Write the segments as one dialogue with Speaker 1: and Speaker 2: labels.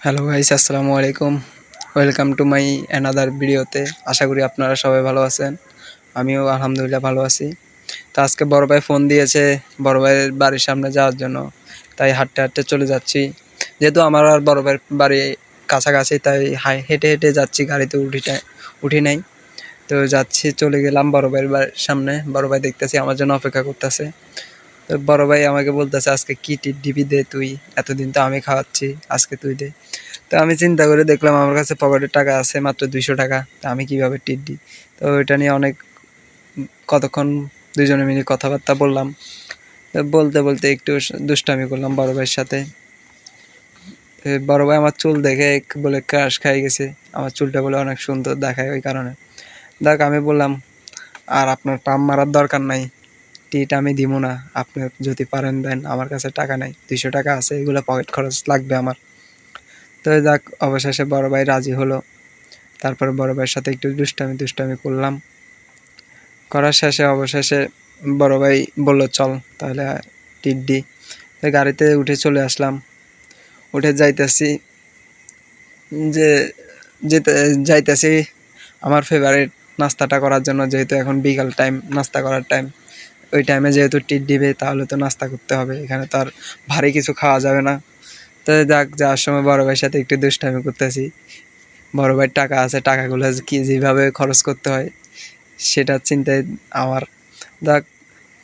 Speaker 1: Hello guys, আসসালামু আলাইকুম। Welcome to my another ভিডিওতে। আশা করি আপনারা সবাই ভালো আছেন। আমিও আলহামদুলিল্লাহ ভালো আছি। তো আজকে বড় ভাই ফোন দিয়েছে বড় ভাইয়ের বাড়ির সামনে যাওয়ার জন্য, তাই হাঁটতে হাঁটতে চলে যাচ্ছি। যেহেতু আমার আর বড় ভাইয়ের বাড়ি কাছাকাছি, তাই হেঁটে হেঁটে যাচ্ছি, গাড়িতে উঠি নাই। তো যাচ্ছি, চলে গেলাম বড় ভাইয়ের বাড়ির সামনে। বড় ভাই দেখতেছি আমার জন্য অপেক্ষা করতেছে। তো বড় ভাই আমাকে বলতেছে, আজকে কি টিপ দিবি দে তুই, এতদিন তো আমি খাওয়াচ্ছি, আজকে তুই দে। তো আমি চিন্তা করে দেখলাম আমার কাছে পকেটে টাকা আছে মাত্র 200 টাকা। তো আমি কিভাবে টিপ দিই? তো ওইটা নিয়ে অনেক কতক্ষণ দুজনে মিলে কথাবার্তা বললাম। তো বলতে বলতে একটু দুষ্টামি করলাম বড় ভাইয়ের সাথে। বড় ভাই আমার চুল দেখে বলে ক্রাশ খাই গেছে। আমার চুলটা বলে অনেক সুন্দর দেখায়, ওই কারণে। দেখ, আমি বললাম, আর আপনার পাম মারার দরকার নাই, টিট আমি দিব না। আপনি যদি পারেন দেন, আমার কাছে টাকা নাই, 200 টাকা আছে, এগুলো পকেট খরচ লাগবে আমার। তো যাক, অবশেষে বড় ভাই রাজি হলো। তারপরে বড় ভাইয়ের সাথে একটু দুষ্টামি করলাম। করার শেষে অবশেষে বড় ভাই বলল, চল তাহলে টিট দি। গাড়িতে উঠে চলে আসলাম। উঠে যাইতেছি, যে যেতে যাইতেছি আমার ফেভারিট নাস্তাটা করার জন্য। যেহেতু এখন বিকাল টাইম, নাস্তা করার টাইম, ওই টাইমে যেহেতু টিট দিবে, তাহলে তো নাস্তা করতে হবে। এখানে তো আর ভারী কিছু খাওয়া যাবে না। তো যাক, যাওয়ার সময় বড় ভাইয়ের সাথে একটু দুষ্টামি করতেছি। বড় ভাইয়ের টাকা আছে, টাকাগুলো কি যেভাবে খরচ করতে হয় সেটা চিন্তায় আমার। যাক,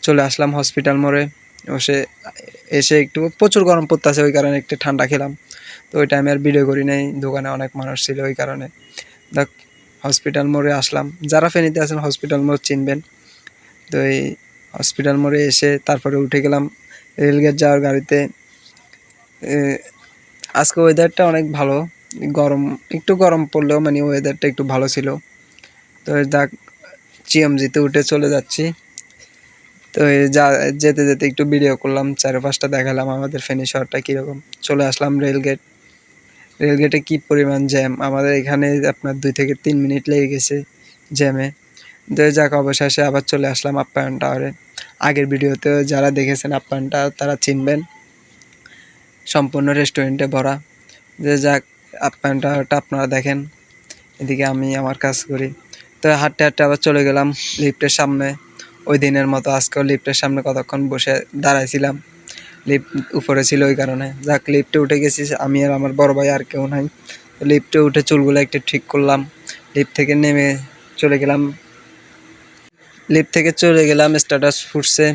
Speaker 1: চলে আসলাম হসপিটাল মোড়ে। এসে একটু প্রচুর গরম পড়তেছে, ওই কারণে একটু ঠান্ডা খেলাম। তো ওই টাইমে আর ভিডিও করি নাই, দোকানে অনেক মানুষ ছিল, ওই কারণে। দেখ, হসপিটাল মোড়ে আসলাম। যারা ফেনীতে আছেন হসপিটাল মোড় চিনবেন। তো এই হসপিটাল মোড়ে এসে তারপরে উঠে গেলাম রেলগেট যাওয়ার গাড়িতে। আজকে ওয়েদারটা অনেক ভালো, গরম, একটু গরম পড়লেও মানে ওয়েদারটা একটু ভালো ছিল। তো দেখ, চিএমজিতে উঠে চলে যাচ্ছি। তো যেতে যেতে একটু ভিডিও করলাম, চারপাশটা দেখালাম আমাদের ফেনী শহরটা কীরকম। চলে আসলাম রেলগেটে কি পরিমাণ জ্যাম! আমাদের এখানে আপনার 2 থেকে 3 মিনিট লেগে গেছে জ্যামে। তো যাক, অবশেষে আবার চলে আসলাম আপ্যায়ন টাওয়ারে। আগের ভিডিওতে যারা দেখেছেন আপ্যায়ন টাওয়ার, তারা চিনবেন, সম্পূর্ণ রেস্টুরেন্টে ভরা। যে যাক, আপ্যায়ন টাওয়ারটা আপনারা দেখেন, এদিকে আমি আমার কাজ করি। তো হাঁটতে হাঁটতে আবার চলে গেলাম লিফটের সামনে। ওই দিনের মতো আজকেও লিফটের সামনে কতক্ষণ বসে দাঁড়াইছিলাম। লিফট উপরে ছিল, ওই কারণে। যাক, লিফটে উঠে গেছি আমি আর আমার বড় ভাই, আর কেউ নাই। লিফটে উঠে চুলগুলো একটু ঠিক করলাম। লিফট থেকে নেমে চলে গেলাম লিফট থেকে চলে গেলাম স্ট্যাটাস ফুডসে।